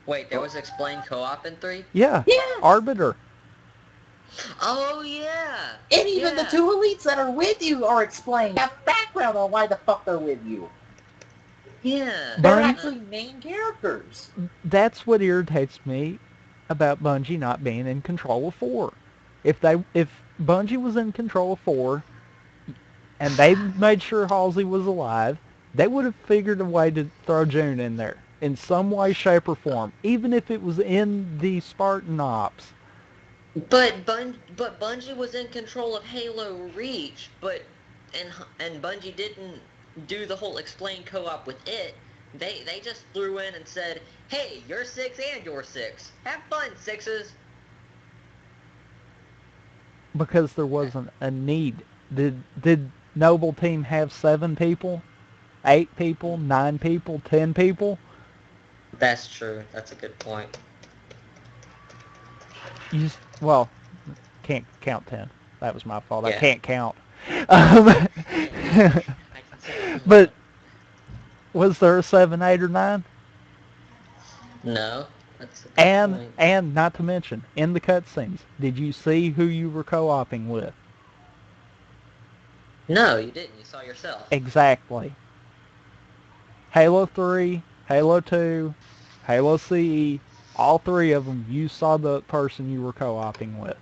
Wait, there was explained co-op in 3? Yeah. Yes. Arbiter. Oh, yeah. And even the two elites that are with you are explained. Have background on why the fuck they're with you. Yeah. They're actually main characters. That's what irritates me about Bungie not being in control of 4. If Bungie was in control of 4 and they made sure Halsey was alive, they would have figured a way to throw June in there in some way, shape, or form, even if it was in the Spartan Ops. But Bungie was in control of Halo Reach, and Bungie didn't do the whole explain co-op with it. They just threw in and said, "Hey, you're 6 and you're 6. Have fun, 6s." Because there wasn't a need. Did Noble Team have 7 people, 8 people, 9 people, 10 people? That's true. That's a good point. Well, can't count 10. That was my fault. Yeah. I can't count. But was there a 7, 8, or 9? No. That's a good point. And not to mention, in the cutscenes, did you see who you were co-oping with? No, you didn't. You saw yourself. Exactly. Halo 3, Halo 2, Halo CE, all 3 of them, you saw the person you were co-oping with.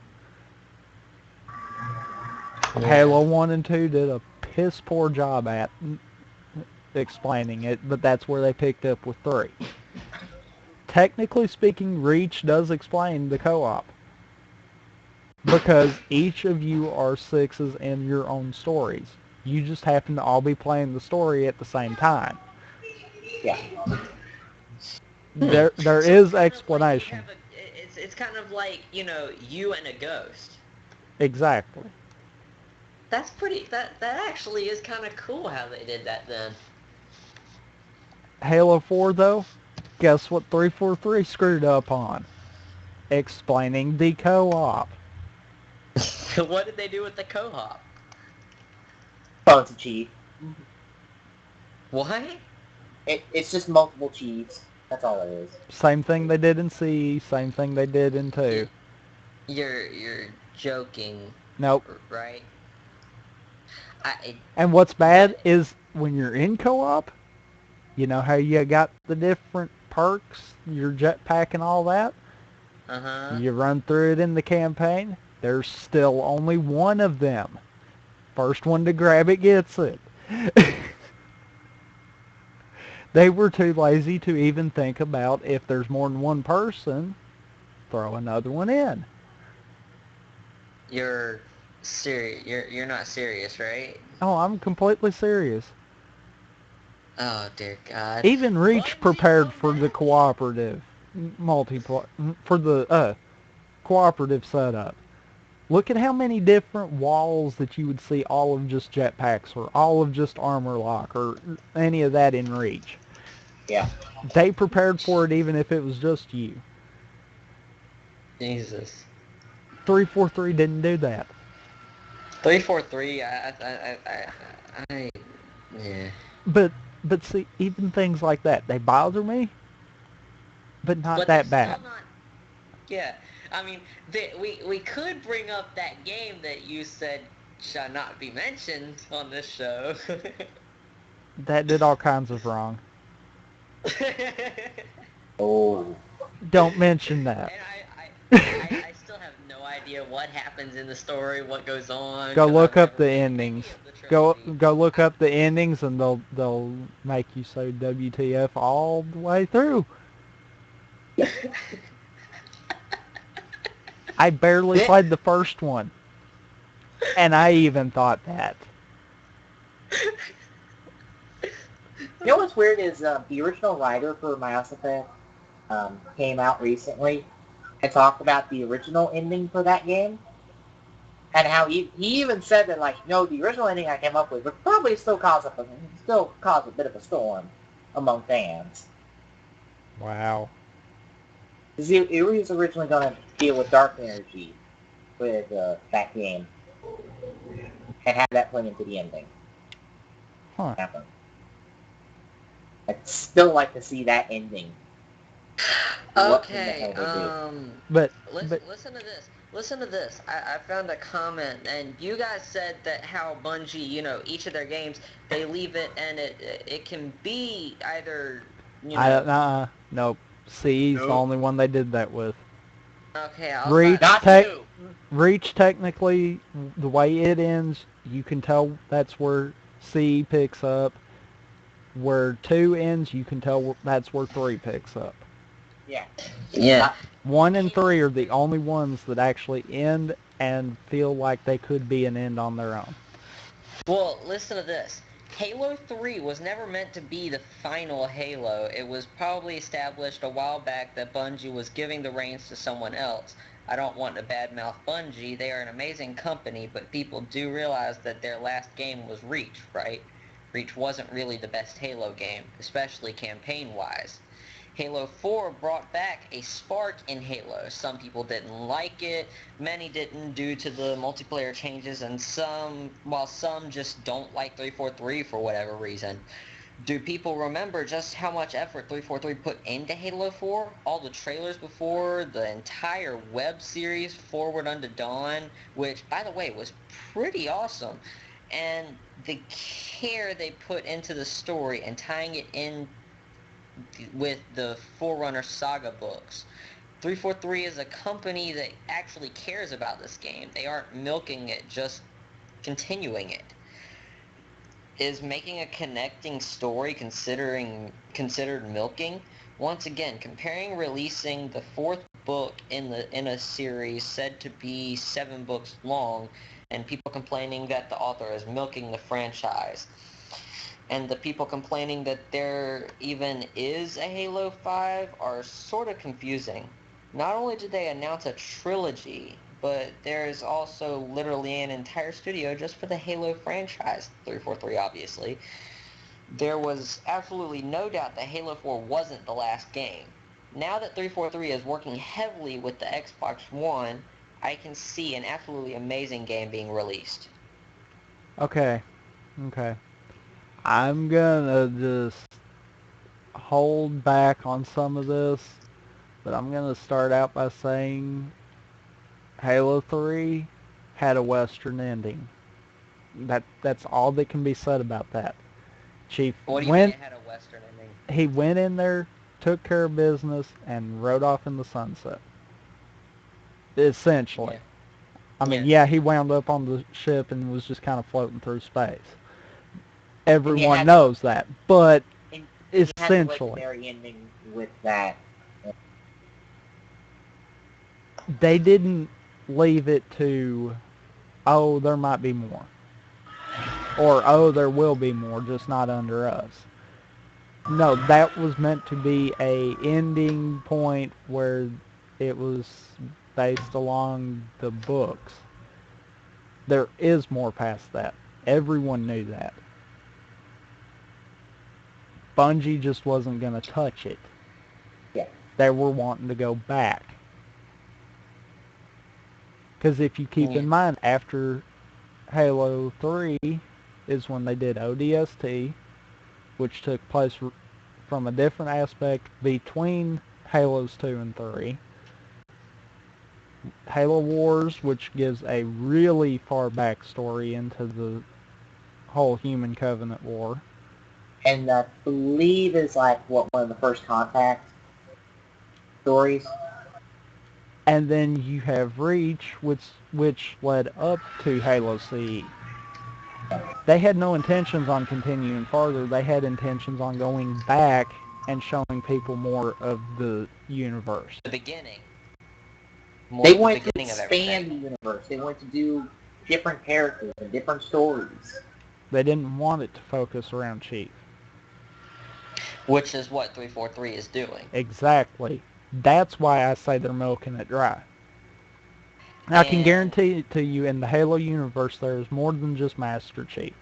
Yeah. Halo 1 and 2 did a piss poor job at explaining it, but that's where they picked up with 3. Technically speaking, Reach does explain the co-op. Because each of you are 6s in your own stories. You just happen to all be playing the story at the same time. Yeah. There is explanation. It's kind of like, you and a ghost. Exactly. That's pretty, that actually is kind of cool how they did that then. Halo 4 though, guess what 343 screwed up on? Explaining the co-op. What did they do with the co-op? Oh, it's a cheat. What? It's just multiple cheats. That's all it is. Same thing they did in C, same thing they did in 2. You're joking. Nope. Right? And what's bad is when you're in co-op, you know how you got the different perks, your jetpack and all that? Uh-huh. You run through it in the campaign, there's still only one of them. First one to grab it gets it. They were too lazy to even think about if there's more than one person, throw another one in. You're serious. You're not serious, right? Oh, I'm completely serious. Oh dear God. Even Reach prepared for the cooperative multiplayer, for the cooperative setup. Look at how many different walls that you would see all of just jetpacks or all of just armor lock or any of that in Reach. Yeah. They prepared for it even if it was just you. Jesus. 343 didn't do that. 343, yeah. But see, even things like that, they bother me, but not that bad. Yeah, I mean, we could bring up that game that you said shall not be mentioned on this show. That did all kinds of wrong. Oh. Don't mention that. And I still have no idea what happens in the story, what goes on. Go look up the endings. Go look up the endings, and they'll make you say WTF all the way through. I barely played the first one, and I even thought that. You know what's weird is the original writer for Mass Effect came out recently and talked about the original ending for that game, and how he even said that, like, no, the original ending I came up with would probably still cause a bit of a storm among fans. Wow. It was originally going to deal with dark energy with that game and have that play into the ending. Huh. Happen. I'd still like to see that ending What in the Okay, hell they do? But listen to this. Listen to this. I found a comment, and you guys said that how Bungie, each of their games, they leave it, and it can be either, you I know. nope. C's the Nope. only one they did that with. Okay, I was about Reach to Not say. tech. you. Reach technically, the way it ends, you can tell that's where C picks up. Where 2 ends, you can tell that's where 3 picks up. Yeah. Yeah. 1 and 3 are the only ones that actually end and feel like they could be an end on their own. Well, listen to this. Halo 3 was never meant to be the final Halo. It was probably established a while back that Bungie was giving the reins to someone else. I don't want to badmouth Bungie. They are an amazing company, but people do realize that their last game was Reach, right? Reach wasn't really the best Halo game, especially campaign-wise. Halo 4 brought back a spark in Halo. Some people didn't like it, many didn't due to the multiplayer changes, and while some just don't like 343 for whatever reason. Do people remember just how much effort 343 put into Halo 4? All the trailers before, the entire web series, Forward Unto Dawn, which, by the way, was pretty awesome. And the care they put into the story and tying it in with the Forerunner Saga books. 343 is a company that actually cares about this game. They aren't milking it, just continuing it. Is making a connecting story considered milking? Once again, comparing releasing the 4th book in a series said to be 7 books long, and people complaining that the author is milking the franchise, and the people complaining that there even is a Halo 5 are sort of confusing. Not only did they announce a trilogy, but there's also literally an entire studio just for the Halo franchise, 343 obviously. There was absolutely no doubt that Halo 4 wasn't the last game. Now that 343 is working heavily with the Xbox One, I can see an absolutely amazing game being released. Okay. I'm gonna just hold back on some of this, but I'm gonna start out by saying Halo 3 had a Western ending. That's all that can be said about that. Chief What do you mean went it had a Western ending? he went in there, took care of business, and rode off in the sunset. Essentially. Yeah. I mean, Yeah. he wound up on the ship and was just kind of floating through space. And you Everyone had knows that, but and you had the essentially, legendary ending with that. they didn't leave it to, oh, there might be more. Or, oh, there will be more, just not under us. No, that was meant to be a ending point where it was based along the books. There is more past that. Everyone knew that. Bungie just wasn't going to touch it. Yeah. They were wanting to go back. Because if you keep in mind, after Halo 3 is when they did ODST, which took place from a different aspect between Halos 2 and 3. Halo Wars, which gives a really far backstory into the whole Human Covenant War. And I believe is like one of the first contact stories. And then you have Reach, which led up to Halo CE. They had no intentions on continuing farther. They had intentions on going back and showing people more of the universe. The beginning. They wanted to expand the universe. They wanted to do different characters and different stories. They didn't want it to focus around Chief. Which is what 343 is doing. Exactly. That's why I say they're milking it dry. I can guarantee to you in the Halo universe there is more than just Master Chief.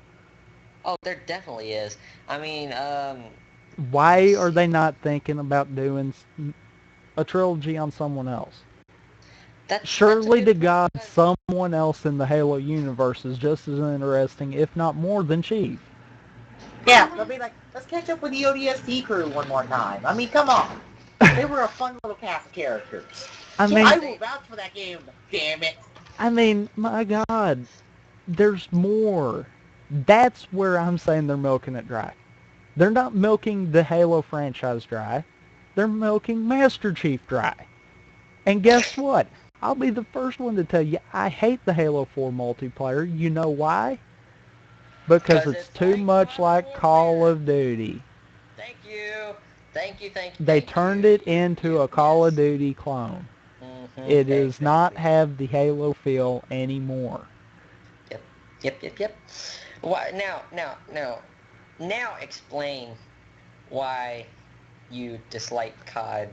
Oh, there definitely is. I mean, why are they not thinking about doing a trilogy on someone else? Surely to God, someone else in the Halo universe is just as interesting, if not more, than Chief. Yeah, they'll be like, let's catch up with the ODST crew one more time. I mean, come on. They were a fun little cast of characters. I mean, I will vouch for that game. Damn it. my God, there's more. That's where I'm saying they're milking it dry. They're not milking the Halo franchise dry. They're milking Master Chief dry. And guess what? I'll be the first one to tell you I hate the Halo 4 multiplayer. You know why? Because it's too much like Call of Duty. Thank you. Thank you. They turned it into a Call of Duty clone. It does not have the Halo feel anymore. Yep. Why now explain why you dislike COD.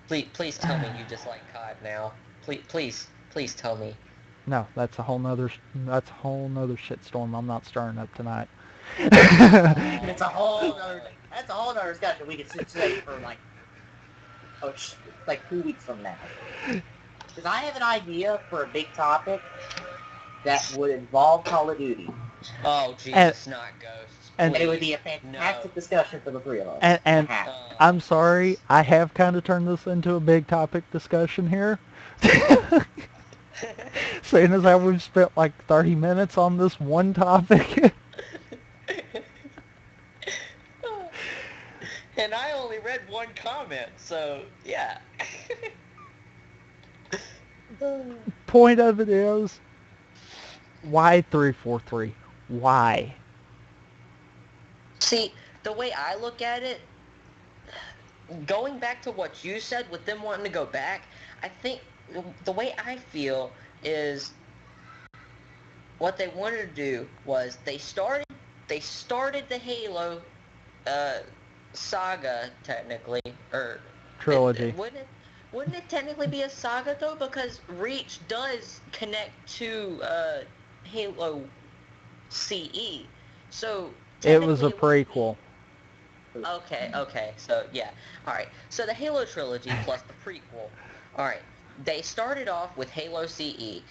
Please tell me you dislike COD now. Please tell me. No, that's a whole nother shitstorm I'm not starting up tonight. It's a whole other. That's a whole other discussion we could sit for like 2 weeks from now. Because I have an idea for a big topic that would involve Call of Duty. Oh Jesus, not Ghosts. And it would be a fantastic discussion for the three of us. And I'm sorry, I have kind of turned this into a big topic discussion here. Seeing as how we've spent like 30 minutes on this one topic. And I only read one comment, so yeah. Point of it is, why 343? Why? See, the way I look at it, going back to what you said with them wanting to go back, I think the way I feel is what they wanted to do was they started the Halo saga technically, or trilogy. Wouldn't it technically be a saga though? Because Reach does connect to Halo CE, so it was a prequel. Okay. So yeah, all right. So the Halo trilogy plus the prequel. All right. They started off with Halo CE.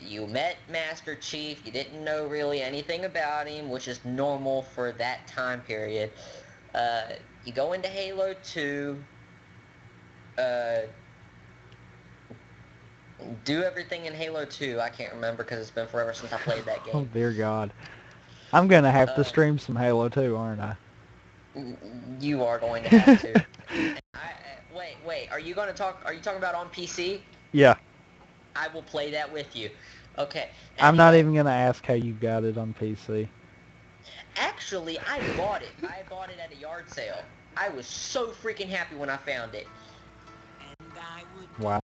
You met Master Chief. You didn't know really anything about him, which is normal for that time period. You go into Halo 2. Do everything in Halo 2. I can't remember because it's been forever since I played that game. Oh dear God. I'm going to have to stream some Halo 2, aren't I? You are going to have to. Wait. Are you talking about on PC? Yeah. I will play that with you. Okay. I'm not even going to ask how you got it on PC. Actually, I bought it. I bought it at a yard sale. I was so freaking happy when I found it. Wow.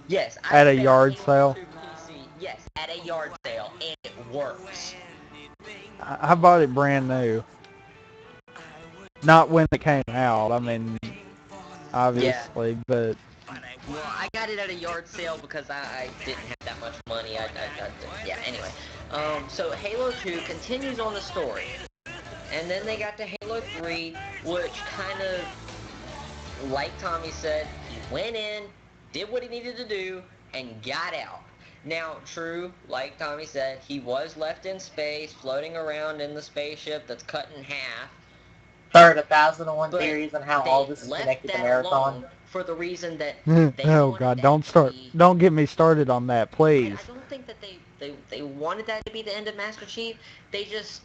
Yes, at a yard sale? PC. Yes, at a yard sale, and it works. I bought it brand new. Not when it came out, I mean, obviously, but... Well, I got it at a yard sale because I didn't have that much money. Yeah, anyway. So Halo 2 continues on the story. And then they got to Halo 3, which kind of, like Tommy said, he went in, did what he needed to do, and got out. Now, true, like Tommy said, he was left in space, floating around in the spaceship that's cut in half. Heard 1,001 theories on how all this is connected to Marathon. For the reason that oh God, don't get me started on that, please. I don't think that they wanted that to be the end of Master Chief. They just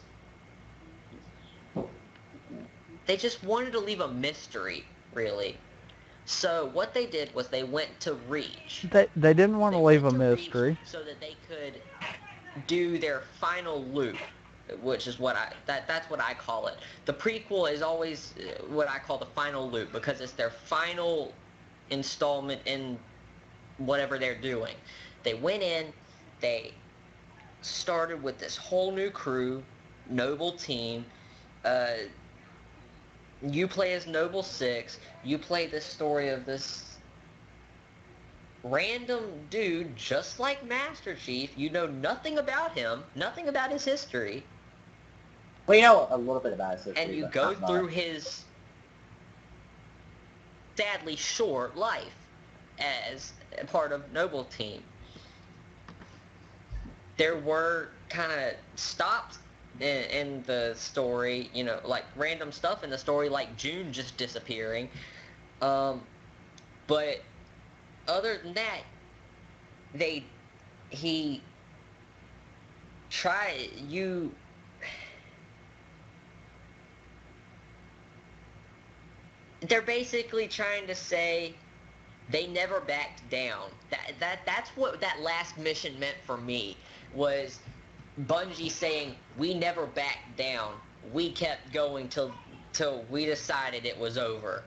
wanted to leave a mystery, really. So what they did was they went to Reach. They didn't want to leave a mystery. So that they could do their final loop, which is that's what I call it. The prequel is always what I call the final loop because it's their final installment in whatever they're doing. They went in, they started with this whole new crew, Noble team. You play as Noble 6. You play this story of this random dude just like Master Chief. You know nothing about him, nothing about his history. Well, you know a little bit about his history. And you go through his sadly short life as a part of Noble team. There were kind of stops in the story, like random stuff in the story, like June just disappearing. But other than that, they he try you. They're basically trying to say they never backed down. That's what that last mission meant for me, was Bungie saying we never backed down. We kept going till we decided it was over.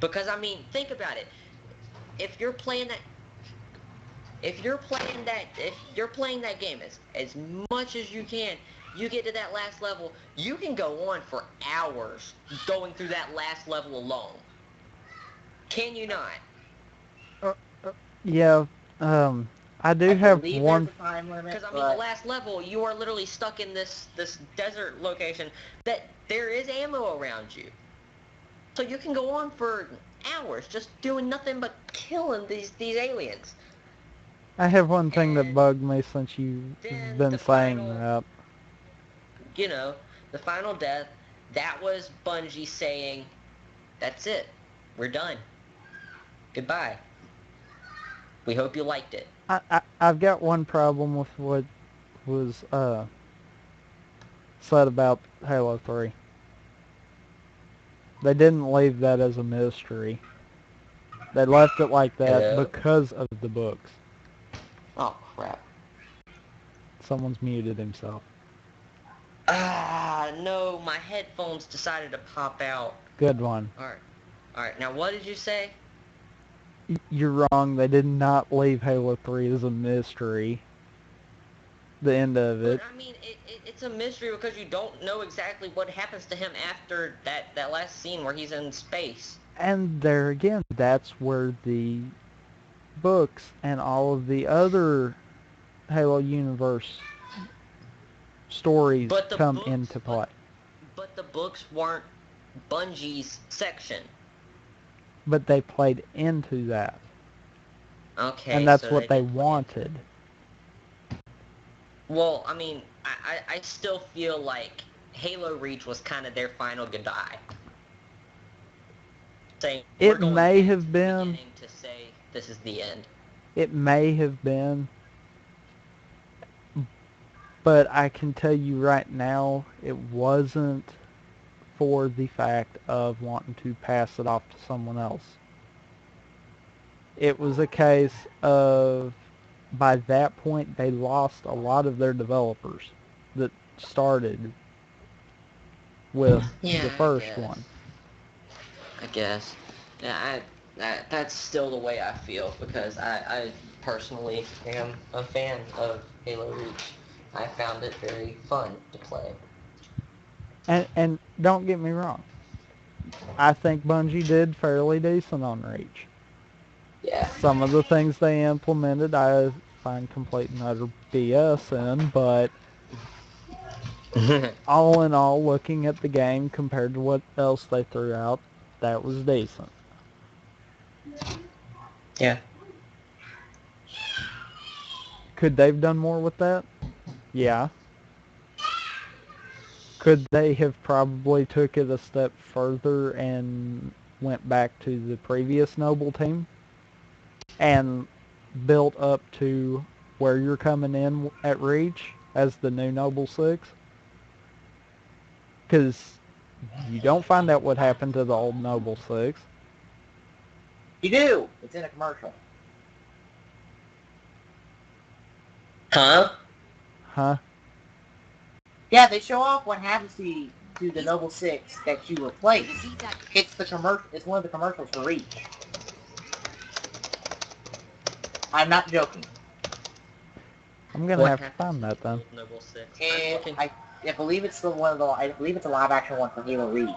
Because I mean, think about it. If you're playing that if you're playing that game as much as you can, you get to that last level, you can go on for hours going through that last level alone. Can you not? Uh, yeah, I do I have believe one. there's a time limit, Because I mean, the last level, you are literally stuck in this desert location that there is ammo around you, so you can go on for hours just doing nothing but killing these aliens. I have one thing that And bugged me since you've then been saying that. you know, the final death, that was Bungie saying, "That's it, we're done. Goodbye. We hope you liked it." I've got one problem with what was said about Halo 3. They didn't leave that as a mystery. They left it like that Hello? because of the books. Oh crap. Someone's muted himself. Ah, no, my headphones decided to pop out. Good one. Alright, now what did you say? You're wrong. They did not leave Halo 3 as a mystery. The end of it. But I mean, it's a mystery because you don't know exactly what happens to him after that last scene where he's in space. And there again, that's where the books and all of the other Halo universe stories come into play. But the books weren't Bungie's section. But they played into that. Okay, And that's so what they they did play into wanted. it. Well, I mean, I still feel like Halo Reach was kind of their final goodbye. Saying we're It going may back have to the been. beginning to say this is the end. It may have been. But I can tell you right now, it wasn't for the fact of wanting to pass it off to someone else. It was a case of, by that point, they lost a lot of their developers that started with the first one. I guess. Yeah, that's still the way I feel because I personally am a fan of Halo Reach. I found it very fun to play. And don't get me wrong, I think Bungie did fairly decent on Reach. Yeah. Some of the things they implemented I find complete and utter BS in, but all in all, looking at the game compared to what else they threw out, that was decent. Yeah. Could they have done more with that? Yeah. Could they have probably took it a step further and went back to the previous Noble team and built up to where you're coming in at Reach as the new Noble 6? Because you don't find out what happened to the old Noble 6. You do. It's in a commercial. Huh? Huh? Yeah, they show off what happens to the Noble 6 that you replace. It's the commercial. It's one of the commercials for Reach. I'm not joking. I'm gonna have to find that then. Noble 6. I believe it's I believe it's a live action one for Halo Reach.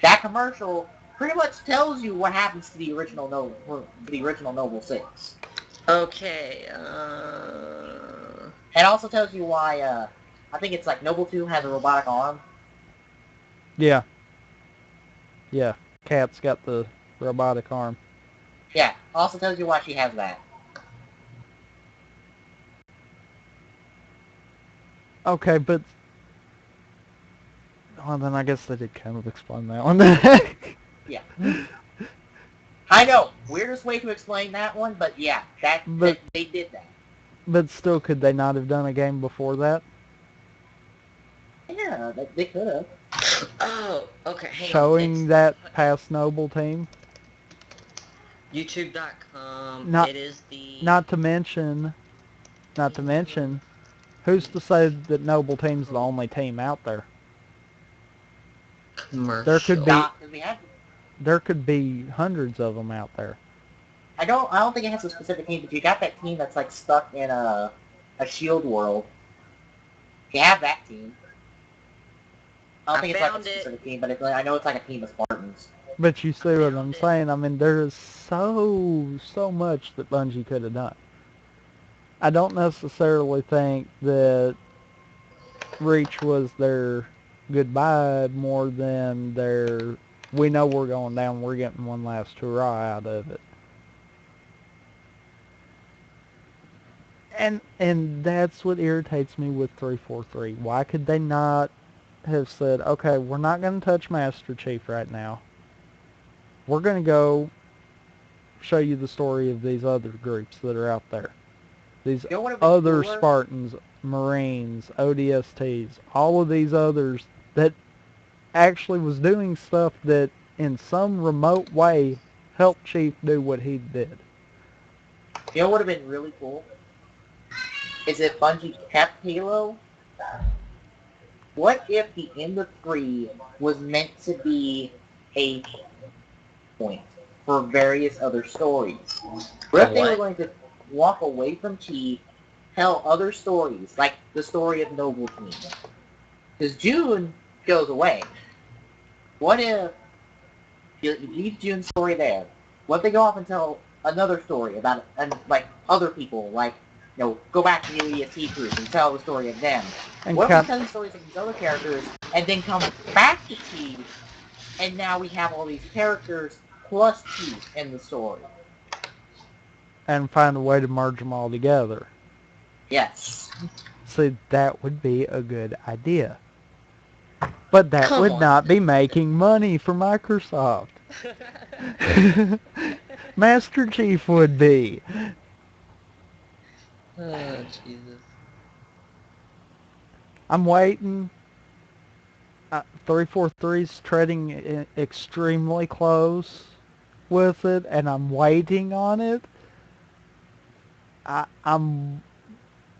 That commercial pretty much tells you what happens to the original Noble 6. Okay, It also tells you why I think it's like Noble 2 has a robotic arm. Yeah. Yeah. Kat's got the robotic arm. Yeah. Also tells you why she has that. Okay, but well, then I guess they did kind of explain that one. Yeah. I know, weirdest way to explain that one, but yeah, that they did that. But still, could they not have done a game before that? Yeah, they could have. Oh, okay. Hang Showing on. that past Noble team. YouTube.com. Not, It is the. not to mention, who's to say that Noble team's the only team out there? Commercial. There could be hundreds of them out there. I don't think it has a specific team, but you got that team that's like stuck in a shield world. You have that team. I don't think it's like a specific team, but I know it's like a team of Spartans. But you see what I'm saying? I mean, there's so much that Bungie could have done. I don't necessarily think that Reach was their goodbye more than their, we know we're going down, we're getting one last hurrah out of it. And that's what irritates me with 343. Why could they not have said, okay, we're not going to touch Master Chief right now. We're going to go show you the story of these other groups that are out there. These other Spartans, Marines, ODSTs, all of these others that actually was doing stuff that in some remote way helped Chief do what he did. You know what would have been really cool? Is if Bungie kept Halo? What if the end of 3 was meant to be a point for various other stories? What if they were going to walk away from Chief, tell other stories, like the story of Noble Team? Because June goes away. What if you leave June's story there? What if they go off and tell another story about and like other people, like go back to the ODST group and tell the story of them? And what if we tell the stories of these other characters and then come back to Chief, and now we have all these characters plus Chief in the story? And find a way to merge them all together. Yes. See, that would be a good idea. But that would not be making money for Microsoft. Master Chief would be. Oh, Jesus. I'm waiting. 343's treading extremely close with it, and I'm waiting on it. I'm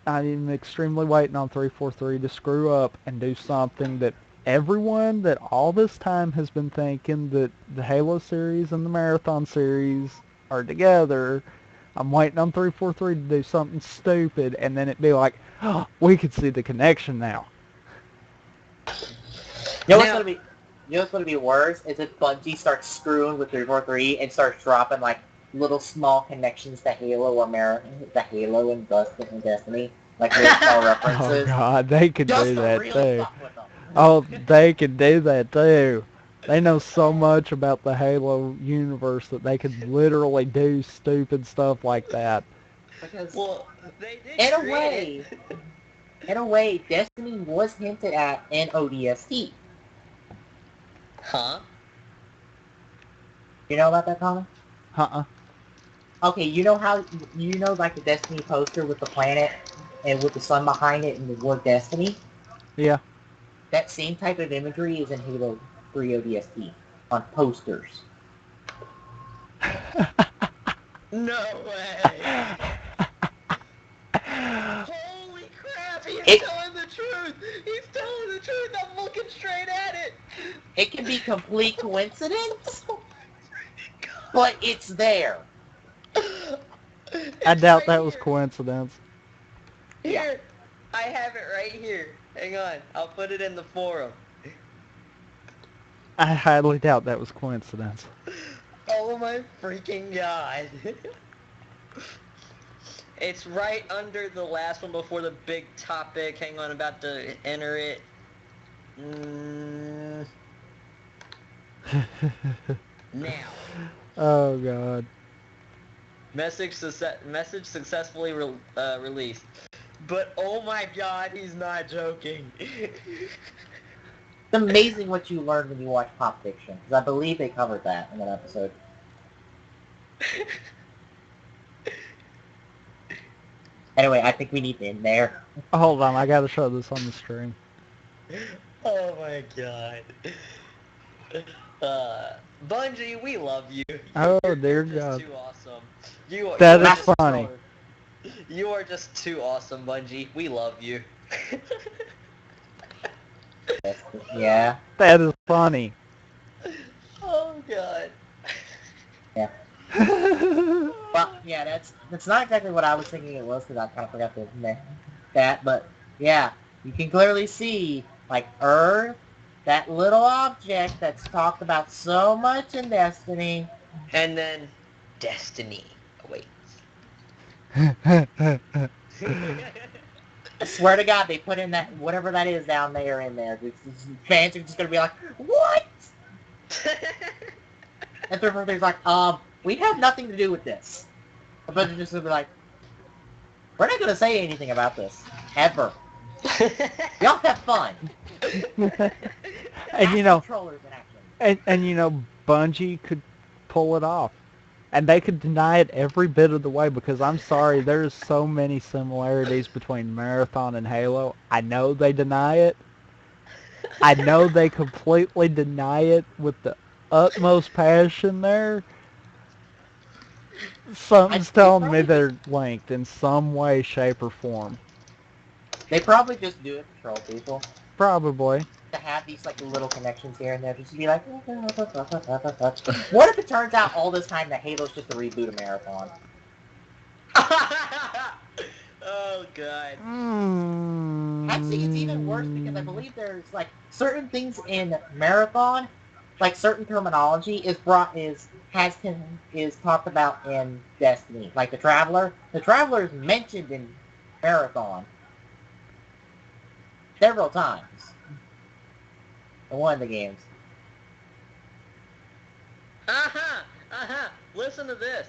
extremely waiting on 343 to screw up and do something that everyone that all this time has been thinking that the Halo series and the Marathon series are together. I'm waiting on 343 to do something stupid, and then it'd be like, oh, we could see the connection now. You know what's gonna be worse is if Bungie starts screwing with 343 and starts dropping like little small connections to Halo or the Halo and Destiny, like little small references. Oh God, they could do that too. Oh, they could do that too. They know so much about the Halo universe that they could literally do stupid stuff like that. Because they did in a way, Destiny was hinted at in ODST. Huh? You know about that, Colin? Okay, you know like the Destiny poster with the planet and with the sun behind it and the word Destiny? Yeah. That same type of imagery is in Halo 3 ODST on posters. No way! Holy crap! He's telling the truth! He's telling the truth! I'm looking straight at it! It can be complete coincidence, but it's there. I doubt that was coincidence. Here, I have it right here. Hang on, I'll put it in the forum. I highly doubt that was coincidence. Oh my freaking god. It's right under the last one before the big topic. Hang on, I'm about to enter it. Now. Oh God. Message successfully released. But oh my god, he's not joking. It's amazing what you learn when you watch Pop Fiction, because I believe they covered that in an episode. Anyway, I think we need to end there. Hold on, I gotta show this on the stream. Oh my god. Bungie, we love you. Oh, You're dear just God. too awesome. You That are is just funny. You are just too awesome, Bungie. We love you. Yeah. That is funny. Oh god. Yeah. Well, yeah, that's not exactly what I was thinking it was, because I kind of forgot to name that, but yeah, you can clearly see, like, Earth, that little object that's talked about so much in Destiny. And then Destiny awaits. I swear to God, they put in that, whatever that is down there in there. These fans are just going to be like, what? And there's like, we have nothing to do with this. But they're just going to be like, we're not going to say anything about this. Ever. Y'all have fun. And you know, Controllers in action. and you know, Bungie could pull it off. And they could deny it every bit of the way, because I'm sorry, there's so many similarities between Marathon and Halo. I know they deny it. I know they completely deny it with the utmost passion there. Something's telling me they're linked in some way, shape, or form. They probably just do it to troll people. Probably. To have these like little connections here and there, just to be like, what if it turns out all this time that Halo's just a reboot of Marathon? Oh god. Actually, it's even worse because I believe there's like certain things in Marathon, like certain terminology is talked about in Destiny. Like the Traveler. The Traveler is mentioned in Marathon several times in one of the games. Listen to this.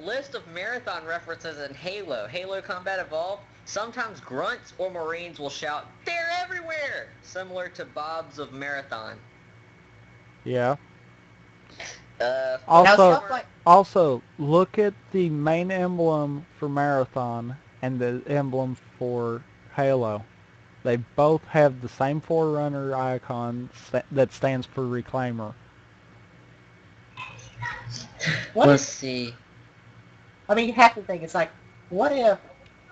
List of Marathon references in Halo. Halo Combat Evolved. Sometimes grunts or Marines will shout, "They're everywhere!" Similar to Bob's of Marathon. Yeah. Also, Also, look at the main emblem for Marathon and the emblem for Halo. They both have the same Forerunner icon that stands for Reclaimer. Let's see. I mean, you have to think, it's like, what if,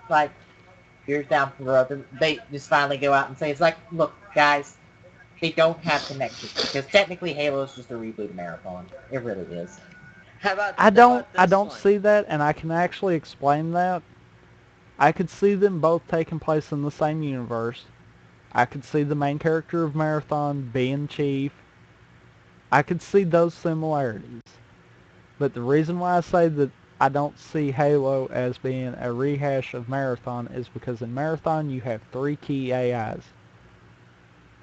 like, years down the road, they just finally go out and say, it's like, look, guys, they don't have connections. Because technically Halo is just a reboot of Marathon. It really is. How about I don't one? see that, and I can actually explain that. I could see them both taking place in the same universe. I could see the main character of Marathon being Chief. I could see those similarities. But the reason why I say that I don't see Halo as being a rehash of Marathon is because in Marathon you have 3 key AIs.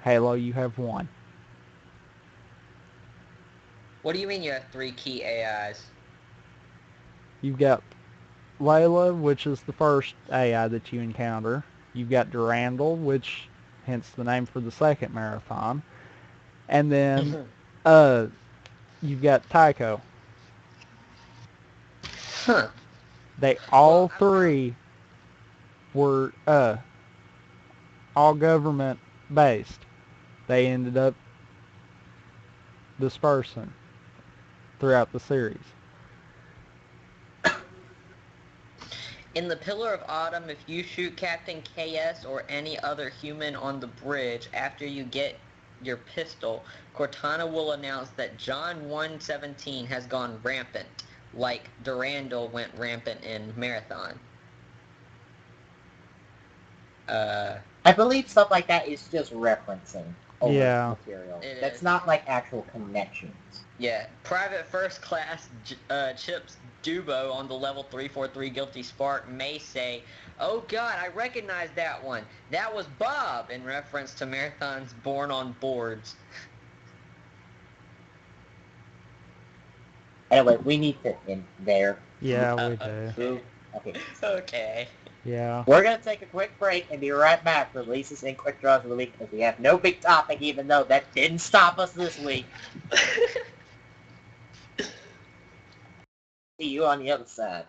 Halo, you have 1. What do you mean you have 3 key AIs? You've got Layla, which is the first AI that you encounter. You've got Durandal, which hence the name for the second Marathon. And then you've got Tycho. Huh. They all 3 were all government based. They ended up dispersing throughout the series. In the Pillar of Autumn, if you shoot Captain KS or any other human on the bridge after you get your pistol, Cortana will announce that John 1:17 has gone rampant, like Durandal went rampant in Marathon. I believe stuff like that is just referencing material. That's not like actual connections. Yeah, Private First Class Chips Dubo on the level 343 Guilty Spark may say, "Oh god, I recognize that one. That was Bob," in reference to Marathon's Born on Boards. Anyway, we need to end there. Yeah, we do. Okay. Okay. Yeah. We're going to take a quick break and be right back for Lisa's and Quick Draws of the Week because we have no big topic even though that didn't stop us this week. See you on the other side.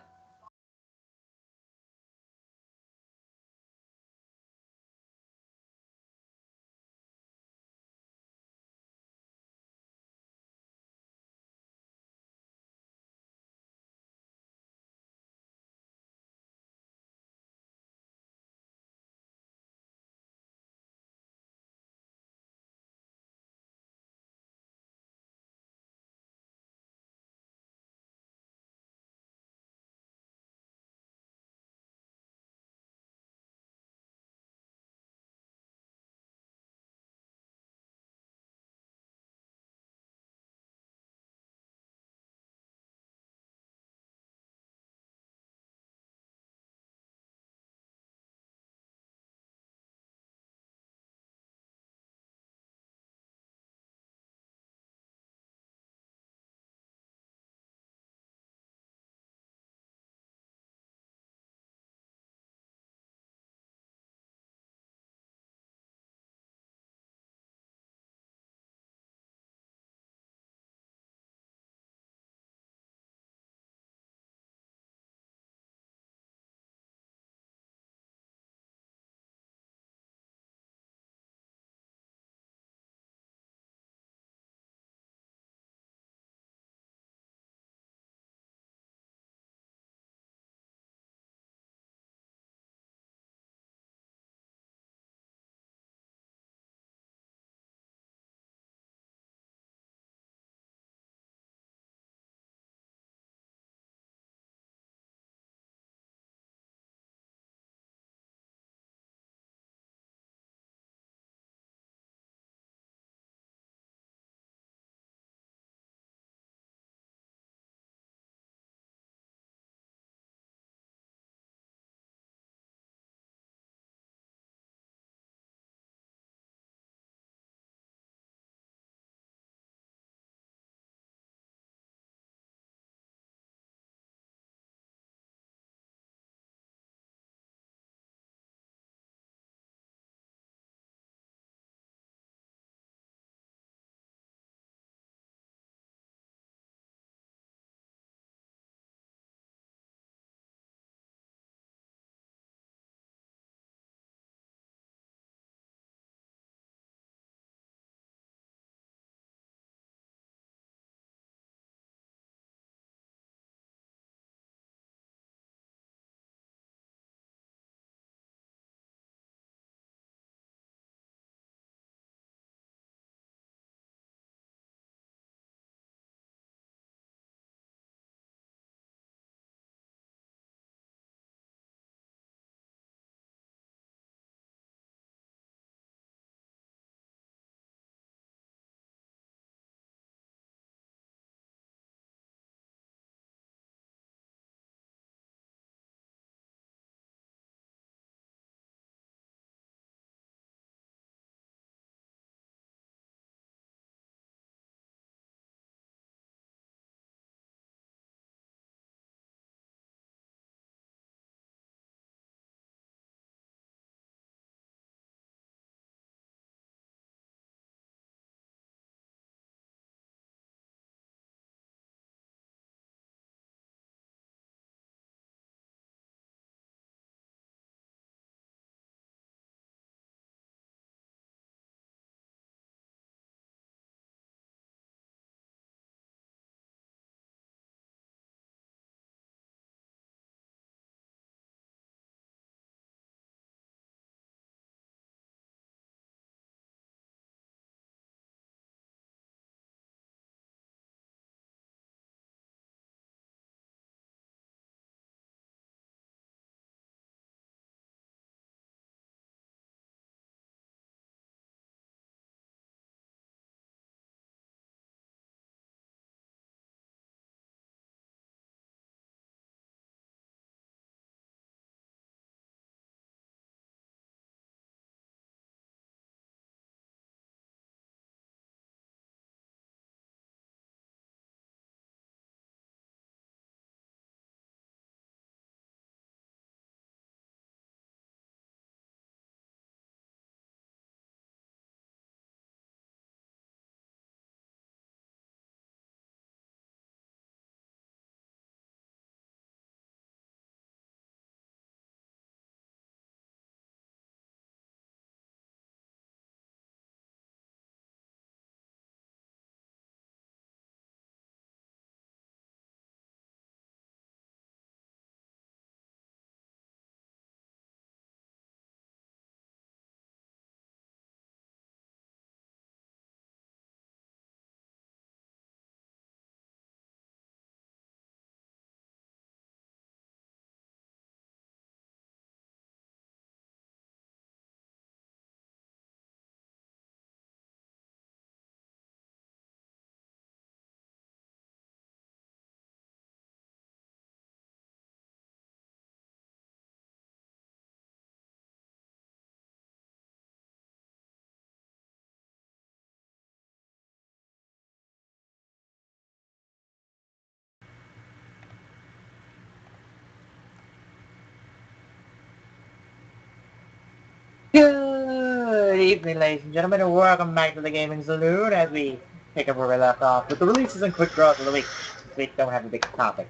Good evening, ladies and gentlemen, and welcome back to the Gaming Saloon as we pick up where we left off with the releases and quick draws of the week. This week don't have a big topic,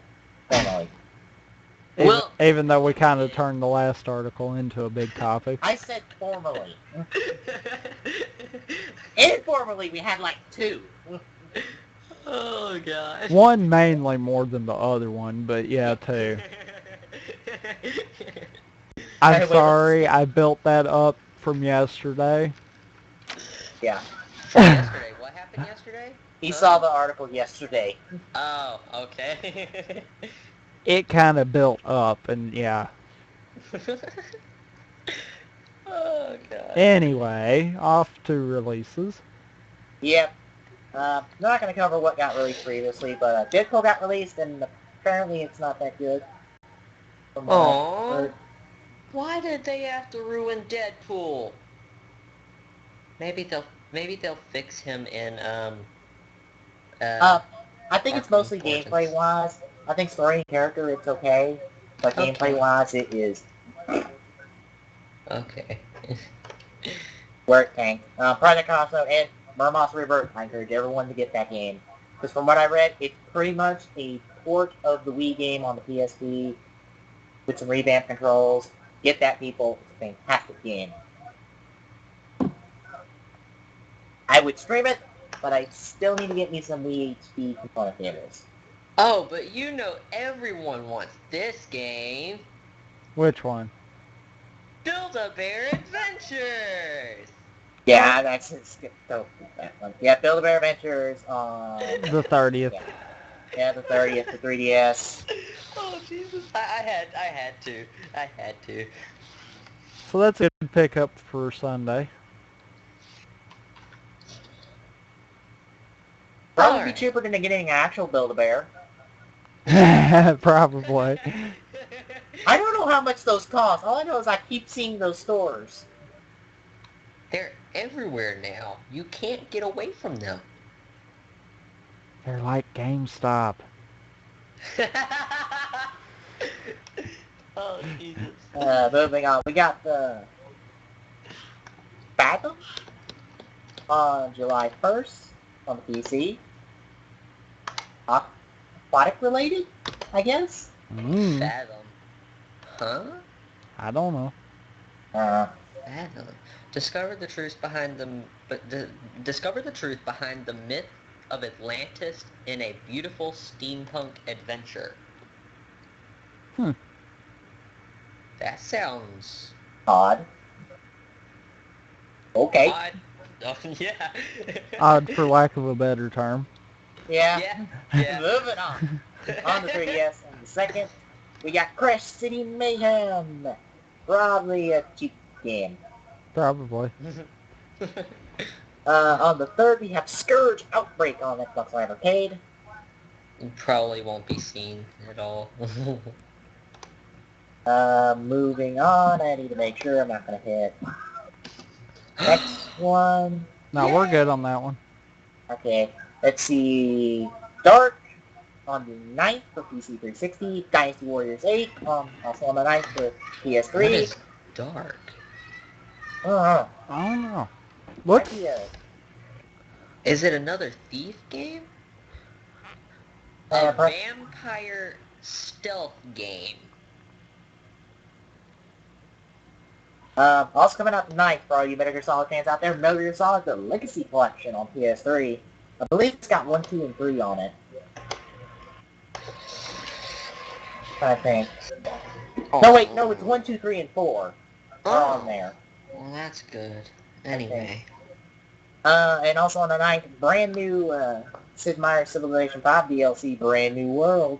formally. Even though we kind of turned the last article into a big topic. I said formally. Informally, we had like 2. Oh, God. One mainly more than the other one, but yeah, 2. I'm Anyway, sorry, I built that up from yesterday. Yeah. Yesterday. What happened yesterday? He saw the article yesterday. Oh, okay. It kind of built up, and yeah. Oh, God. Anyway, off to releases. Yep. I'm not going to cover what got released previously, but Deadpool got released, and apparently it's not that good. From what I've Aww. heard. Why did they have to ruin Deadpool? Maybe they'll fix him in I think it's Arkham mostly Origins. gameplay-wise. I think story and character, it's okay. But Okay. gameplay-wise, it is Okay. where it tanked. Project Cosmo and Murmoss Rebirth, I encourage everyone to get that game. Because from what I read, it's pretty much a port of the Wii game on the PSP with some revamped controls. Get that, people. It's a fantastic game. I would stream it, but I still need to get me some Wii HD component cables. Oh, but you know everyone wants this game. Which one? Build-A-Bear Adventures! Yeah, that's that one. Yeah, Build-A-Bear Adventures on The 30th. Yeah, the 30th, the 3DS. Oh, Jesus. I had to. So that's a good pickup for Sunday. Probably be Alright. cheaper than getting an actual Build-A-Bear. Probably. I don't know how much those cost. All I know is I keep seeing those stores. They're everywhere now. You can't get away from them. They're like GameStop. Oh, Jesus. Moving on. We got the Fathom on July 1st on the PC. Aquatic related, I guess? Fathom. Huh? I don't know. Fathom. Discover the truth behind the myth of Atlantis in a beautiful steampunk adventure. That sounds Odd. Okay. odd. Oh, yeah. Odd for lack of a better term. Yeah. Yeah. Moving on. On the 3DS on the 2nd, we got Crash City Mayhem. Probably a cheap game. Probably. On the 3rd, we have Scourge Outbreak on Xbox Live Arcade. Probably won't be seen at all. Moving on, I need to make sure I'm not going to hit next one. No, we're good on that one. Okay, let's see. Dark on the 9th for PC 360. Dynasty Warriors 8 also on the 9th for PS3. What is Dark? Oh, I don't know. Looks Is it another thief game? Uh, A per- vampire stealth game. Also coming out tonight for all you Metal Gear Solid fans out there, Metal Gear Solid the Legacy Collection on PS3. I believe it's got 1, 2, and 3 on it. I think. No, wait, no, it's 1, 2, 3, and 4 are on there. Well, that's good. Anyway. And also on the 9th, brand new Sid Meier's Civilization 5 DLC, Brand New World.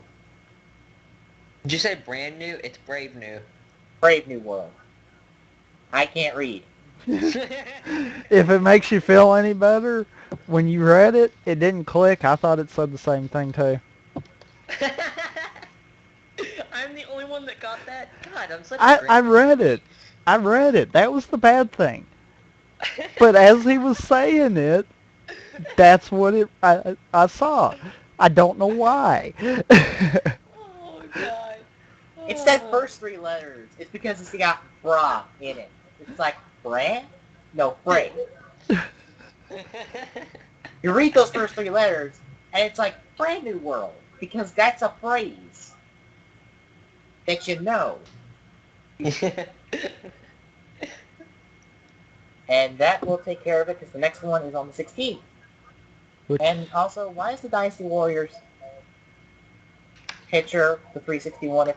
Did you say brand new? It's Brave New. Brave New World. I can't read. if it makes you feel any better, when you read it, it didn't click. I thought it said the same thing too. I'm the only one that got that? God, I'm such a I read it. I read it. That was the bad thing. But as he was saying it, that's what I saw. I don't know why. Oh, God. It's that first 3 letters. It's because it's got bra in it. It's like Fran? No, Frey. You read those first three letters, and it's like Brand New World, because that's a phrase that you know. And that will take care of it, because the next one is on the 16th. And also, why is the Dynasty Warriors picture the 361 if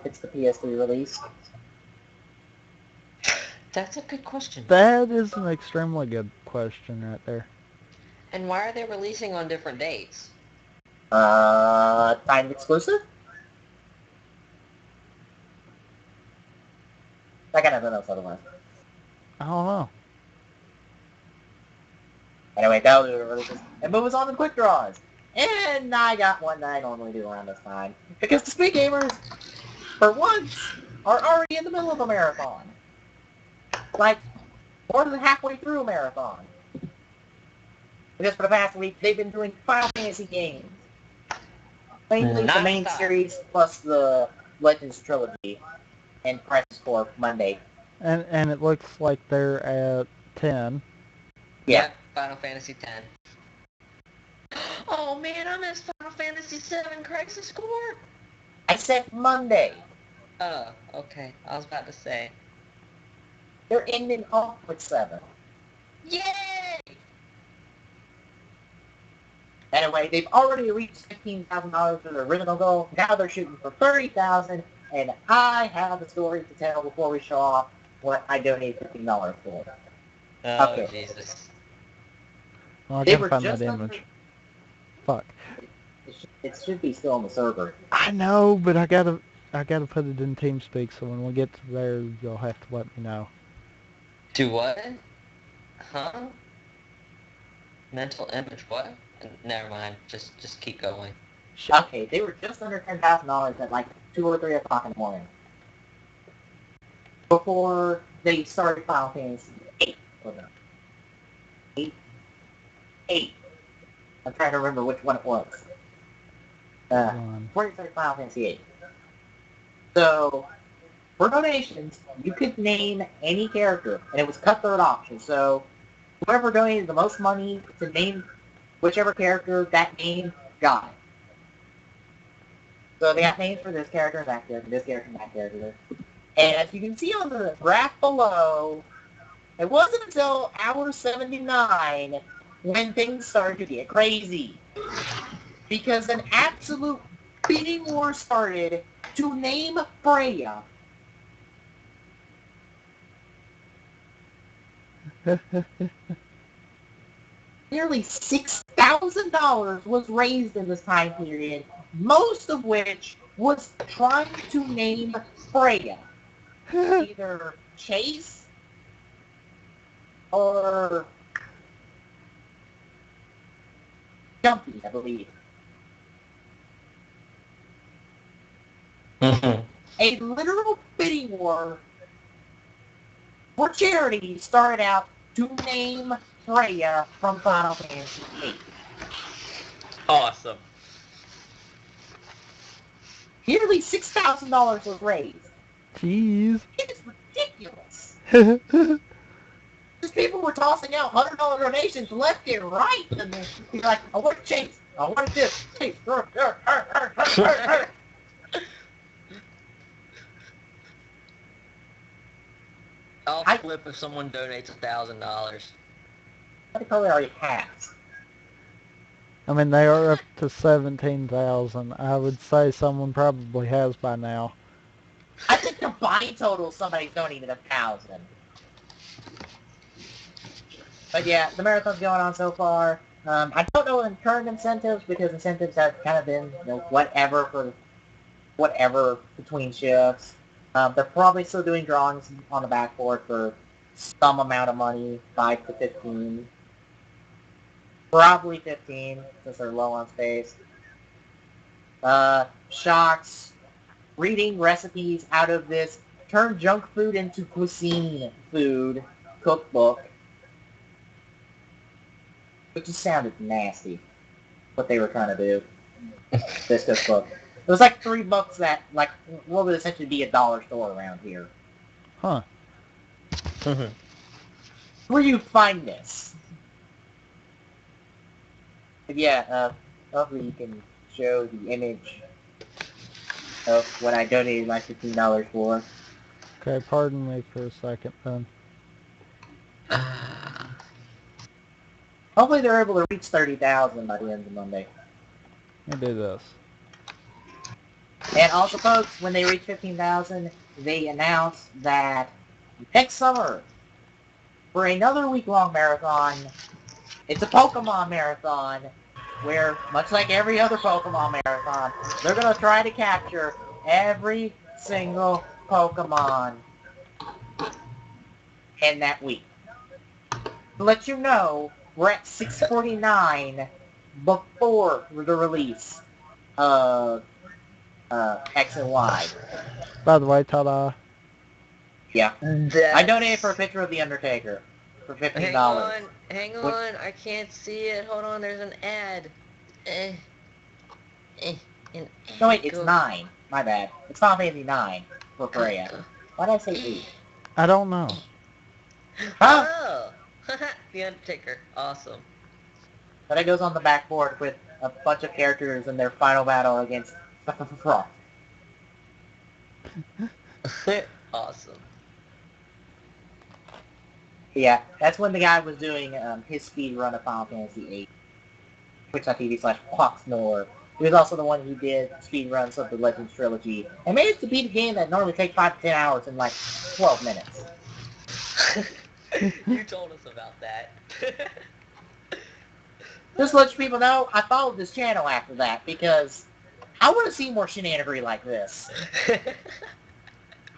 it's the PS3 release? That's a good question. That is an extremely good question right there. And why are they releasing on different dates? Time exclusive? I got nothing else otherwise. I don't know. Anyway, that was releases. And move us on to quick draws. And I got one that I normally do around this time. Because the Speed Gamers, for once, are already in the middle of a marathon. Like, more than halfway through a marathon. Because for the past week, they've been doing Final Fantasy games. Mainly the main series, plus the Legends Trilogy, and Crisis Core Monday. And it looks like they're at 10. Yeah. Yep, Final Fantasy X. Oh man, I missed Final Fantasy VII Crisis Core. I said Monday. Oh, okay. I was about to say. They're ending off with 7. Yay! Anyway, they've already reached $15,000 for their original goal. Now they're shooting for $30,000, and I have a story to tell before we show off what I donated $15 for. Oh, Okay. Jesus. Well, I They gotta were find just that under... image. Fuck. It should be still on the server. I know, but I gotta put it in TeamSpeak, so when we get to there, you'll have to let me know. To what? Huh? Mental image, what? Never mind. Just keep going. Okay, they were just under $10,000 at like 2 or 3 o'clock in the morning. Before they started Final Fantasy 8. Hold on. 8? 8. I'm trying to remember which one it was. Before they started Final Fantasy 8. So, for donations, you could name any character, and it was cutthroat auction. So, whoever donated the most money to name whichever character that name got it. So they got names for this character and that character, this character and that character. And as you can see on the graph below, it wasn't until hour 79 when things started to get crazy. Because an absolute bidding war started to name Freya. Nearly $6,000 was raised in this time period, most of which was trying to name Freya. Either Chase or Jumpy, I believe. A literal bidding war for charity started out to name Freya from Final Fantasy VIII. Awesome. Nearly $6,000 was raised. Jeez. It is ridiculous. Just people were tossing out $100 donations left and right, and he's like, I want Chase. I want this. Chase. I'll flip if someone donates $1,000. They probably already has. I mean, they are up to 17,000. I would say someone probably has by now. I think combined total somebody's donated 1,000. But yeah, the marathon's going on so far. I don't know in current incentives because incentives have kind of been whatever between shifts. They're probably still doing drawings on the backboard for some amount of money, 5 to 15. Probably 15 since they're low on space. Shocks, reading recipes out of this turn junk food into cuisine food cookbook. It just sounded nasty, what they were trying to do. This cookbook. It was like $3 that, like, what would essentially be a dollar store around here. Huh. where you find this. But yeah, hopefully you can show the image of what I donated my $15 for. Okay, pardon me for a second then. Hopefully they're able to reach 30,000 by the end of Monday. Let me do this. And also, folks, when they reach 15,000, they announce that next summer, for another week-long marathon, it's a Pokemon marathon, where, much like every other Pokemon marathon, they're going to try to capture every single Pokemon in that week. To let you know, we're at 649 before the release of X and Y. By the way, ta-da. Yeah. That's... I donated for a picture of The Undertaker for $15. Hang on, I can't see it. Hold on, there's an ad. An ad. No, wait, it's 9. My bad. It's Final Fantasy 9 for Freya. Why did I say 8? I don't know. Huh? Oh! The Undertaker. Awesome. But it goes on the backboard with a bunch of characters in their final battle against Frost. Awesome. Yeah, that's when the guy was doing his speed run of Final Fantasy 8. Twitch.tv/Quacksnore. He was also the one who did speed runs of the Legends trilogy and managed to beat a game that normally takes 5 to 10 hours in like 12 minutes. You told us about that. Just to let you people know, I followed this channel after that because I want to see more shenanigery like this.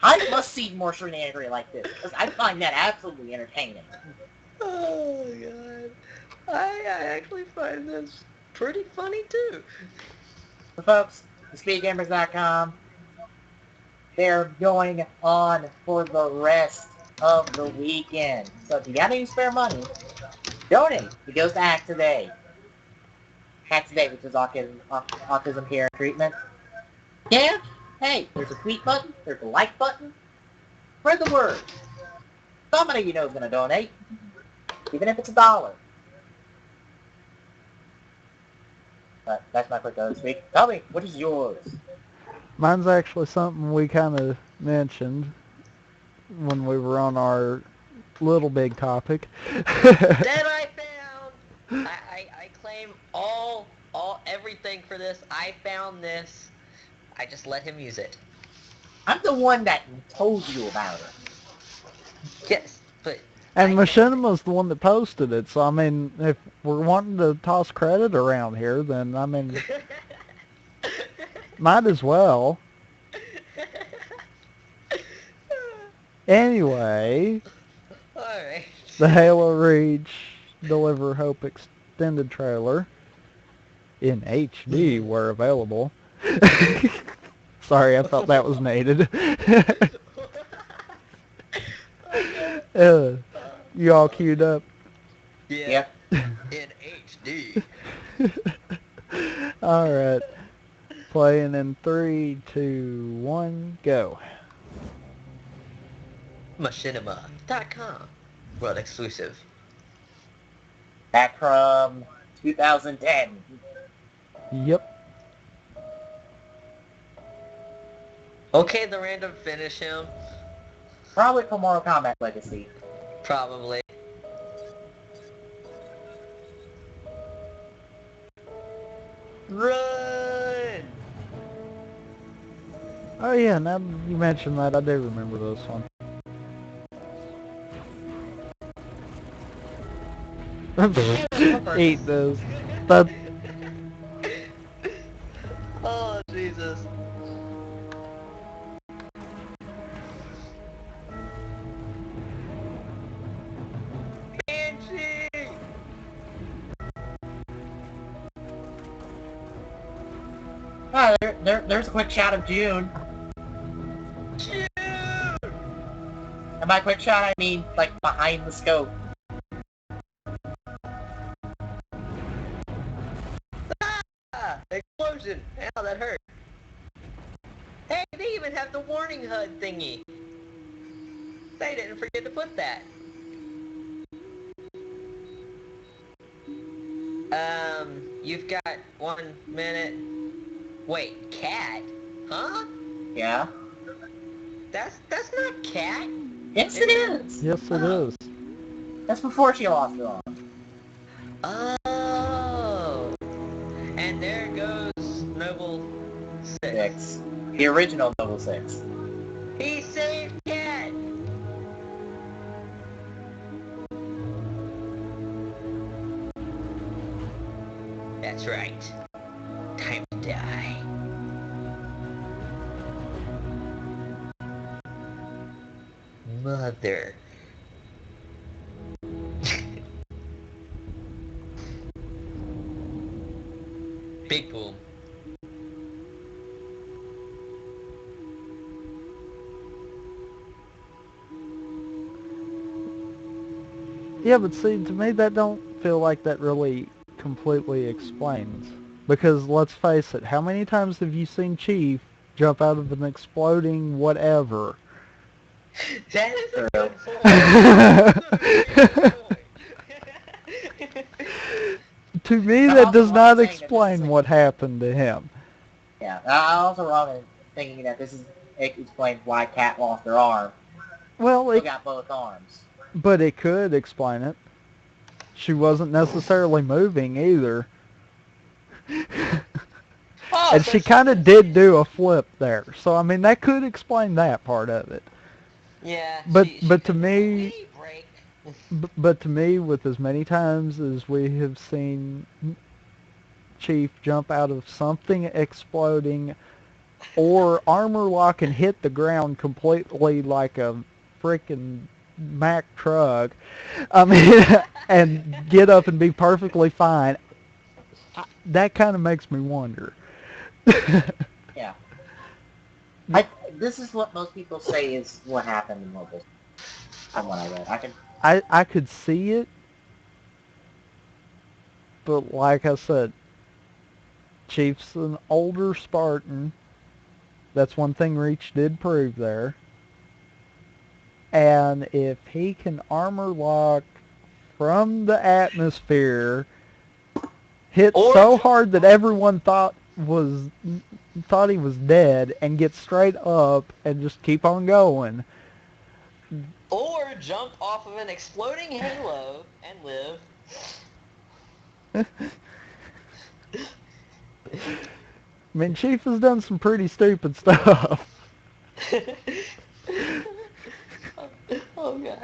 I must see more shenanigery like this because I find that absolutely entertaining. Oh my god. I actually find this pretty funny too. So folks, thespeedgamers.com, they're going on for the rest of the weekend. So if you got any spare money, donate. It goes to Act Today. Act Today, which is autism care and treatment. Yeah? Hey, there's a tweet button. There's a like button. Spread the word. Somebody you know is going to donate, even if it's $1. But that's my quick this week. Tell me, what is yours? Mine's actually something we kind of mentioned when we were on our little big topic. That I found! I claim everything for this. I found this. I just let him use it. I'm the one that told you about it. Yes, but... And Machinima's the one that posted it, so I mean, if we're wanting to toss credit around here, then I mean, might as well. Anyway, Alright. the Halo Reach Deliver Hope extended trailer in HD where available. Sorry, I thought that was needed. You all queued up? Yeah. In HD. Alright. Playing in 3, 2, 1, go. Machinima.com. World exclusive. Back from 2010. Yep. Okay, the random finish him. Probably for Mortal Kombat Legacy. Probably. Run! Oh yeah, now you mentioned that, I do remember this one. Eat those. But oh, Jesus. Banshee! Ah, there's a quick shot of June. Shoot! And by quick shot, I mean, like, behind the scope. Ah! Explosion! Ow, that hurt. Hey, they even have the warning HUD thingy. They didn't forget to put that. You've got 1 minute. Wait, cat? Huh? Yeah. That's not cat. Yes, it is. Yes, it is. That's before she lost her arm. Oh. And there goes Noble 6. 6. The original Noble 6. He saved cat. That's right. Time to die. Mother. Big boom. Yeah, but see, to me, that don't feel like that really completely explains. Because let's face it, how many times have you seen Chief jump out of an exploding whatever? That is a good point. That's a very good point. To me, I'm that also does wrong not in saying that this is explain like- what happened to him. Yeah, I'm also wrong in thinking that it explains why Cat lost her arm. Well, Still got both arms. but it could explain it. She wasn't necessarily moving either. Oh, And so she kind of did do a flip there. So, I mean, that could explain that part of it. Yeah. But she but to could- me, Wait, break. but to me, with as many times as we have seen Chief jump out of something exploding or armor lock and hit the ground completely like a freaking Mack truck, I mean, and get up and be perfectly fine, that kind of makes me wonder. Yeah. This is what most people say is what happened in Mobile. From what I read. I could see it, but like I said, Chief's an older Spartan. That's one thing Reach did prove there. And if he can armor lock from the atmosphere, hit so hard that everyone thought he was dead, and get straight up and just keep on going. Or jump off of an exploding halo and live. I mean, Chief has done some pretty stupid stuff. Oh god.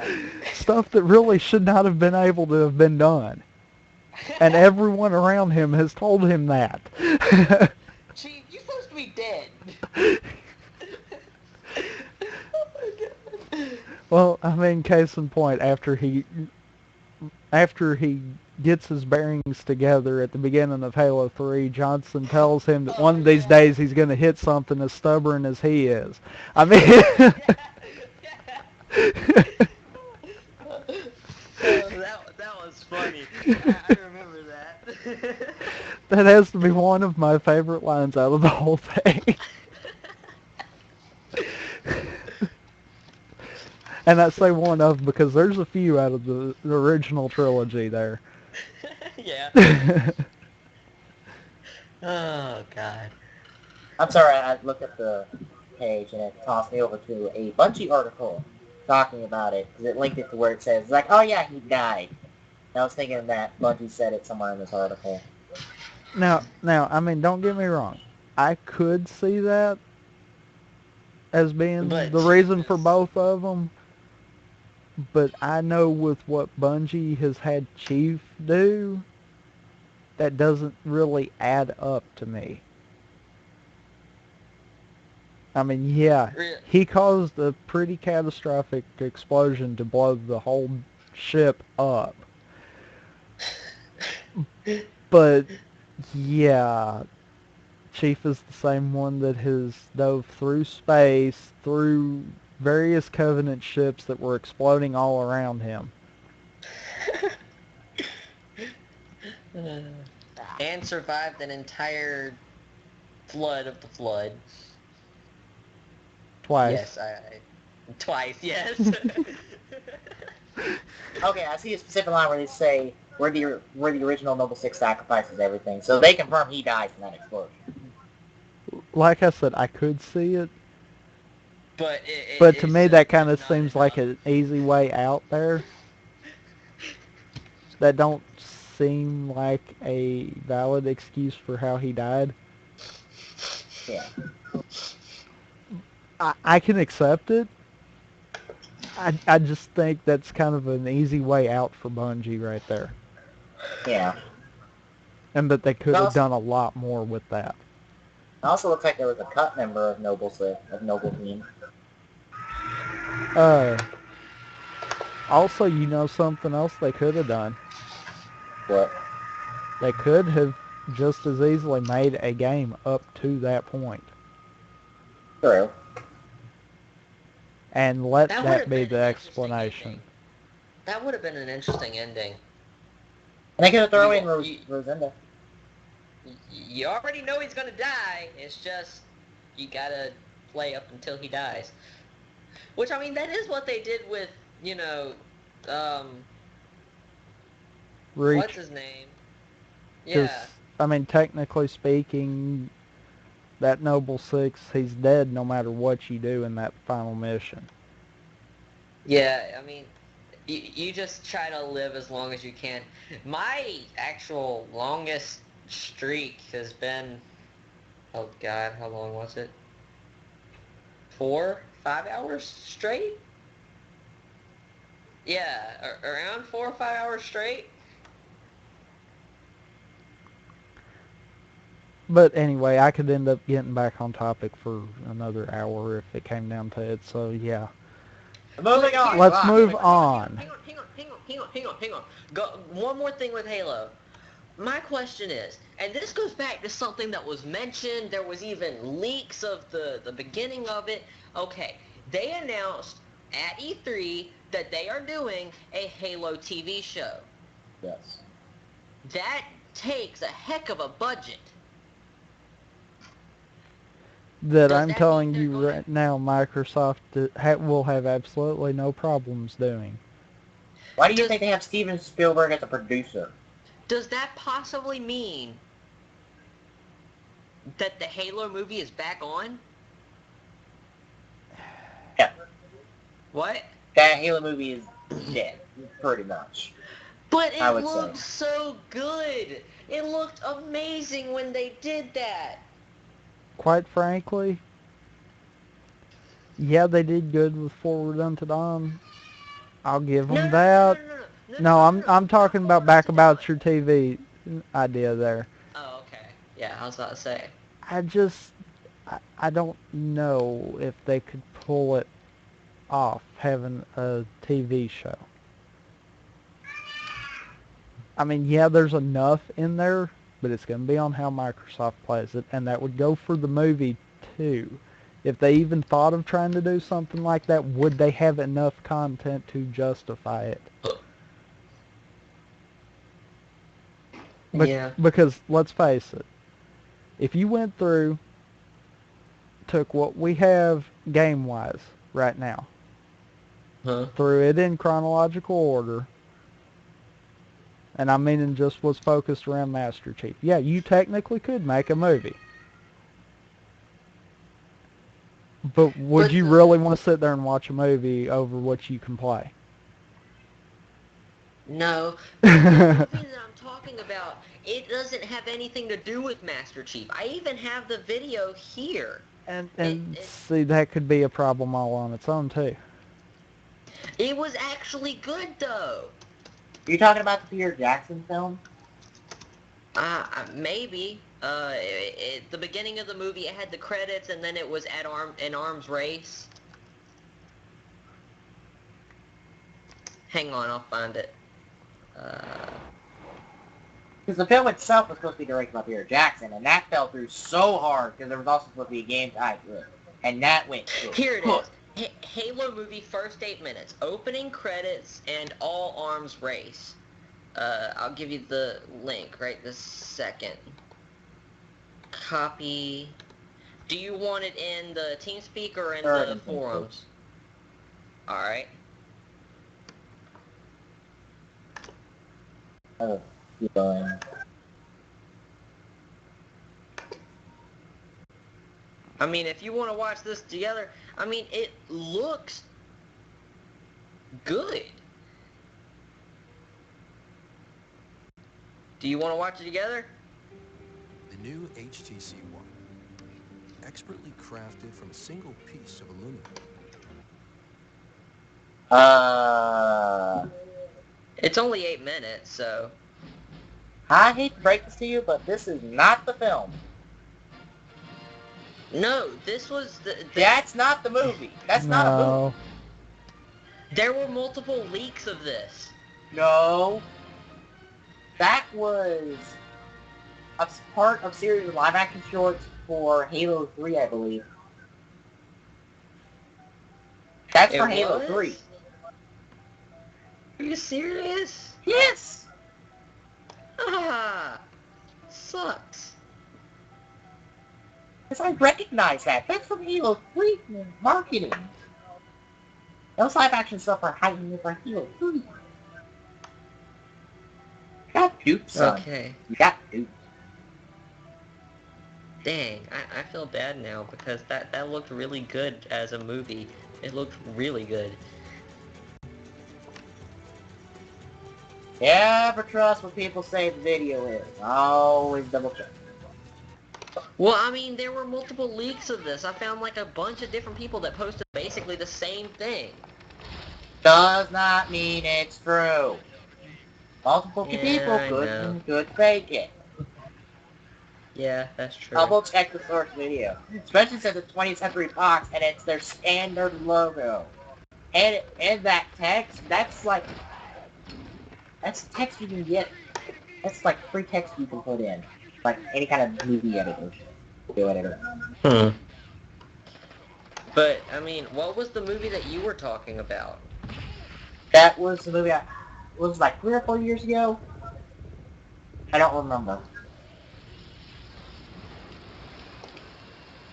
Stuff that really should not have been able to have been done. And everyone around him has told him that. Chief, you're supposed to be dead. Oh my god. Well, I mean, case in point, after he gets his bearings together at the beginning of Halo 3, Johnson tells him that one of these days he's going to hit something as stubborn as he is. I mean... that was funny. I remember that. That has to be one of my favorite lines out of the whole thing. And I say one of because there's a few out of the original trilogy there. Yeah. Oh god. I'm sorry, I looked at the page and it tossed me over to a Bungie article talking about it, because it linked it to where it says, like, oh yeah, he died. And I was thinking that Bungie said it somewhere in this article. Now, I mean, don't get me wrong. I could see that as being But the reason for both of them. But I know with what Bungie has had Chief do, that doesn't really add up to me. I mean, yeah, he caused a pretty catastrophic explosion to blow the whole ship up. But, yeah, Chief is the same one that has dove through space, through various Covenant ships that were exploding all around him. And survived an entire flood of the flood. Twice. Yes, twice, yes. Okay, I see a specific line where they say where the original Noble Six sacrifices everything. So they confirm he dies in that explosion. Like I said, I could see it, But but to it's me just that kind of not seems like enough. an easy way out there. That don't seem like a valid excuse for how he died. Yeah. I can accept it. I just think that's kind of an easy way out for Bungie right there. Yeah. And that they could have Also, done a lot more with that. it also looks like there was a cut member of Noble Team. Also, you know something else they could have done? What? They could have just as easily made a game up to that point. True. And let That would that have be been the an interesting explanation. ending. That would have been an interesting ending. And they could have thrown in You, Rosenda. you already know he's gonna die. It's just you gotta play up until he dies. Which, I mean, that is what they did with, Reach. what's his name? Because, Yeah. I mean, technically speaking, that Noble Six, he's dead no matter what you do in that final mission. Yeah, I mean, you just try to live as long as you can. My actual longest streak has been, oh God, how long was it? 4, 5 hours straight? Yeah, around 4 or 5 hours straight. But anyway, I could end up getting back on topic for another hour if it came down to it. So yeah, Moving on. let's move on. Hang on. Go, one more thing with Halo. My question is, and this goes back to something that was mentioned, there was even leaks of the beginning of it. Okay, they announced at E3 that they are doing a Halo TV show. Yes. That takes a heck of a budget. That Does I'm that telling mean they're you gonna... right now, Microsoft will have absolutely no problems doing. Why do you think they have Steven Spielberg as a producer? Does that possibly mean that the Halo movie is back on? Yeah. What? That Halo movie is dead, pretty much. But I it would looked say. so good. It looked amazing when they did that. Quite frankly, yeah, they did good with Forward Unto Dawn. I'll give them that. No, I'm talking about back about your TV idea there. Oh, okay. Yeah, I was about to say. I don't know if they could pull it off having a TV show. I mean, yeah, there's enough in there, but it's going to be on how Microsoft plays it, and that would go for the movie too. If they even thought of trying to do something like that, would they have enough content to justify it? Yeah. Because, let's face it, if you went through, took what we have game-wise right now, threw it in chronological order, and I mean just was focused around Master Chief, yeah, you technically could make a movie. But would you really want to sit there and watch a movie over what you can play? No. The movie that I'm talking about, it doesn't have anything to do with Master Chief. I even have the video here. And see, that could be a problem all on its own, too. It was actually good, though. Are you talking about the Peter Jackson film? Maybe. The beginning of the movie, it had the credits, and then it was an arms race. Hang on, I'll find it. Because the film itself was supposed to be directed by Peter Jackson, and that fell through so hard because there was also supposed to be a game tied to it, and that went through. Here it is. Halo movie first 8 minutes. Opening credits and all arms race. I'll give you the link right this second. Copy. Do you want it in the TeamSpeak or in the forums? Alright. Oh, feeling. I mean, if you want to watch this together, I mean, it looks good. Do you want to watch it together? The new HTC-1, expertly crafted from a single piece of aluminum. It's only 8 minutes, so... I hate to break this to you, but this is not the film. No, this was That's not the movie. That's not a movie. No. There were multiple leaks of this. No. That was a part of series of live-action shorts for Halo 3, I believe. That's for Halo 3. Are you serious? Yes! Ah, sucks. Because I recognize that. That's from Halo 3 marketing. Those live-action stuff are hiding for Halo 3. You got duped, son. Okay. You got duped. Dang, I feel bad now because that looked really good as a movie. It looked really good. Never trust what people say the video is. Always double check. Well, I mean, there were multiple leaks of this. I found like a bunch of different people that posted basically the same thing. Does not mean it's true. Multiple people could fake it. Yeah, that's true. Double check the source video. Especially since it's 20th Century Fox and it's their standard logo. And that text, that's text you can get. That's like free text you can put in. Like any kind of movie editor. Video editor. But, I mean, what was the movie that you were talking about? That was the movie was like 3 or 4 years ago. I don't remember.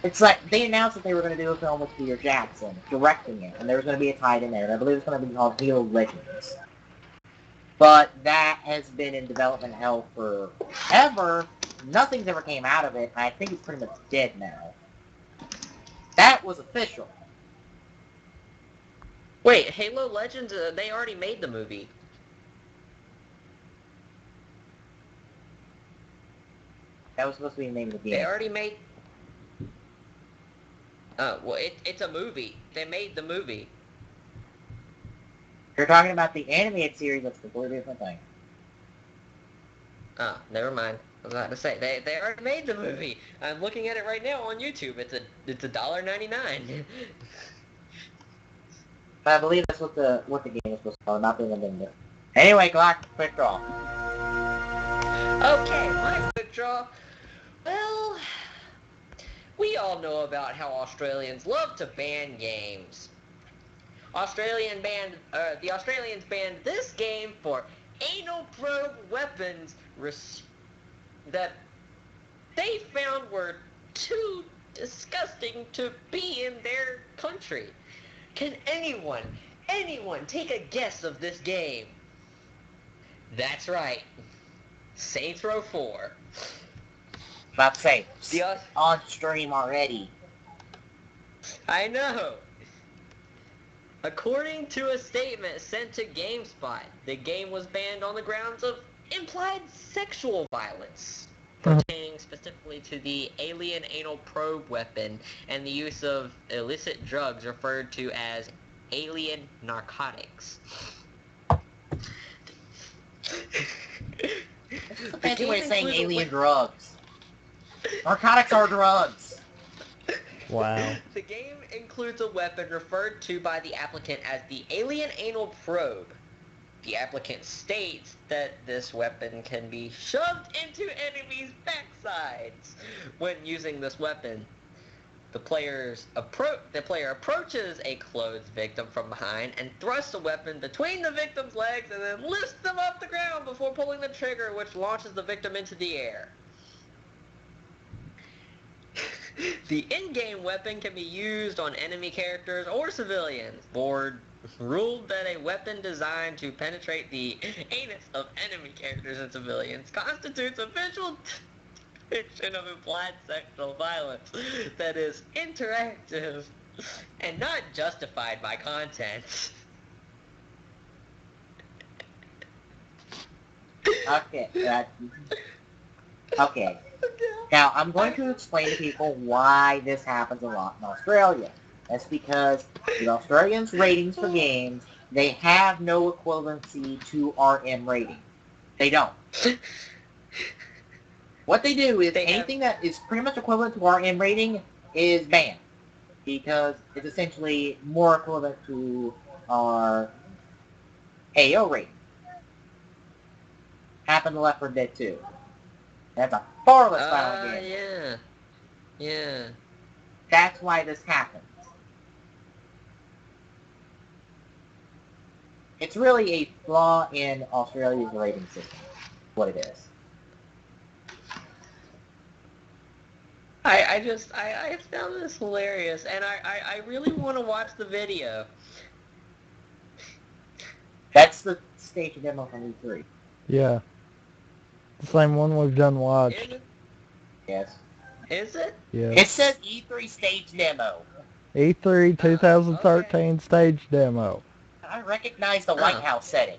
It's like, they announced that they were going to do a film with Peter Jackson, directing it, and there was going to be a tie in there, and I believe it's going to be called Halo Legends. But that has been in development hell forever. Nothing's ever came out of it, and I think it's pretty much dead now. That was official. Wait, Halo Legends, they already made the movie. That was supposed to be the name of the game. They already made... well, it's a movie. They made the movie. You're talking about the animated series, that's a completely different thing. Oh, never mind. I was about to say, they already made the movie. I'm looking at it right now on YouTube. It's $1.99. I believe that's what the game is supposed to call, not the Nintendo. Anyway, Glock, quick draw. Okay, my quick draw. Well, we all know about how Australians love to ban games. The Australians banned this game for anal probe weapons that they found were too disgusting to be in their country. Can anyone take a guess of this game? That's right. Saints Row 4. About to say, on stream already. I know. According to a statement sent to GameSpot, the game was banned on the grounds of implied sexual violence, pertaining specifically to the alien anal probe weapon and the use of illicit drugs referred to as alien narcotics. That's a fancy way of saying alien drugs. Narcotics are drugs. Wow. The game includes a weapon referred to by the applicant as the alien anal probe. The applicant states that this weapon can be shoved into enemies' backsides. When using this weapon, the player approaches a clothed victim from behind and thrusts the weapon between the victim's legs and then lifts them off the ground before pulling the trigger, which launches the victim into the air. The in-game weapon can be used on enemy characters or civilians, bored ruled that a weapon designed to penetrate the anus of enemy characters and civilians constitutes a visual depiction of implied sexual violence that is interactive and not justified by content. Okay. Okay. Now, I'm going to explain to people why this happens a lot in Australia. That's because the Australians' ratings for games, they have no equivalency to RM rating. They don't. What they do is anything that is pretty much equivalent to RM rating is banned. Because it's essentially more equivalent to our AO rating. Happened to Left 4 Dead 2. That's a far less violent game. Yeah. Yeah. That's why this happens. It's really a flaw in Australia's rating system. What it is. I found this hilarious, and I really want to watch the video. That's the stage demo from E3. Yeah. The same one we've done watched. Yes. Is it? Yeah. It says E3 stage demo. E3 2013 stage demo. I recognize the White House setting.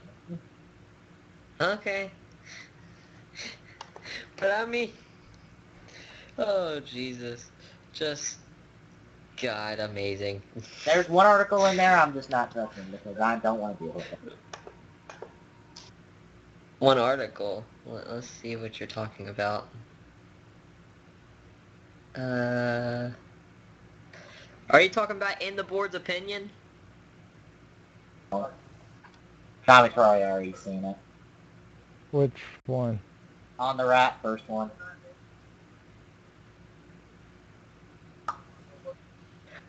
Okay. But I mean, oh Jesus, just God, amazing. There's one article in there I'm just not touching because I don't want to deal with it. One article. Let's see what you're talking about. Are you talking about in the board's opinion? Tommy's probably already seen it. Which one? On the right, first one.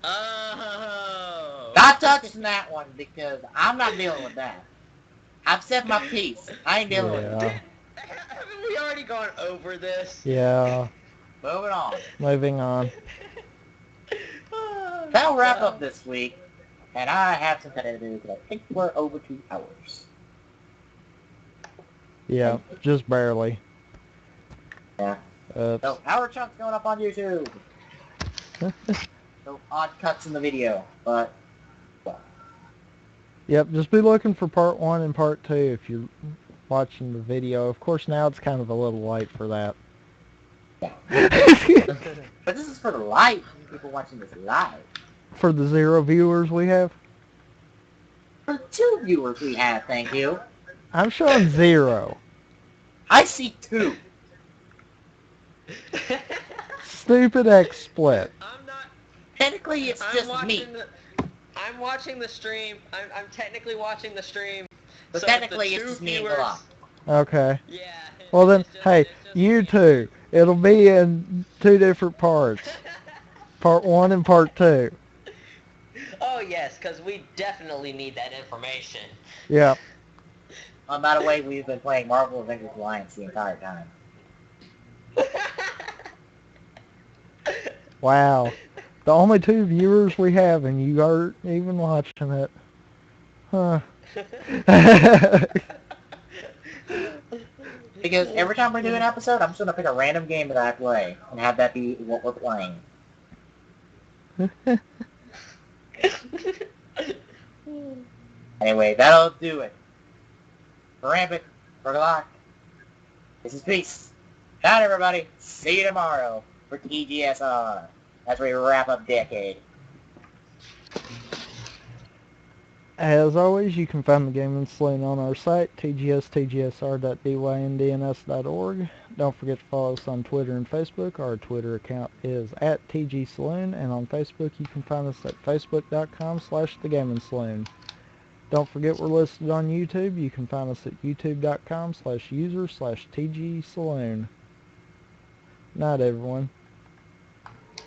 Oh! Not touching that one because I'm not dealing with that. I've said my piece. I ain't dealing with it. Haven't we already gone over this? Yeah. Moving on. Moving on. That'll wrap up this week. And I have some kind of news because I think we're over 2 hours. Yeah, just barely. Yeah. So, our chunk's going up on YouTube. So, odd cuts in the video, but... Well. Yep, just be looking for part 1 and part 2 if you're watching the video. Of course, now it's kind of a little late for that. Yeah. But this is for the live, people watching this live. For the 0 viewers we have? For the 2 viewers we have, thank you. I'm showing 0. I see 2. Stupid XSplit. I'm not... Technically, it's just me. I'm watching the stream. I'm technically watching the stream. But so technically, it's just me and Galak. Okay. Yeah. Well then, hey, you two. It'll be in 2 different parts. Part 1 and part 2. Oh yes, because we definitely need that information. Yeah. By the way, we've been playing Marvel Avengers Alliance the entire time. Wow. The only 2 viewers we have, and you aren't even watching it. Huh. Because every time we do an episode, I'm just going to pick a random game that I play and have that be what we're playing. Anyway, that'll do it. For Rampant, for Galak, this is Peace. Night, everybody. See you tomorrow for TGSR as we wrap up Decade. As always, you can find the Gaming Saloon on our site, tgstgsr.dynds.org. Don't forget to follow us on Twitter and Facebook. Our Twitter account is @TGSaloon, and on Facebook you can find us at facebook.com/thegaming-saloon. Don't forget we're listed on YouTube. You can find us at youtube.com/user/TGSaloon. Night, everyone.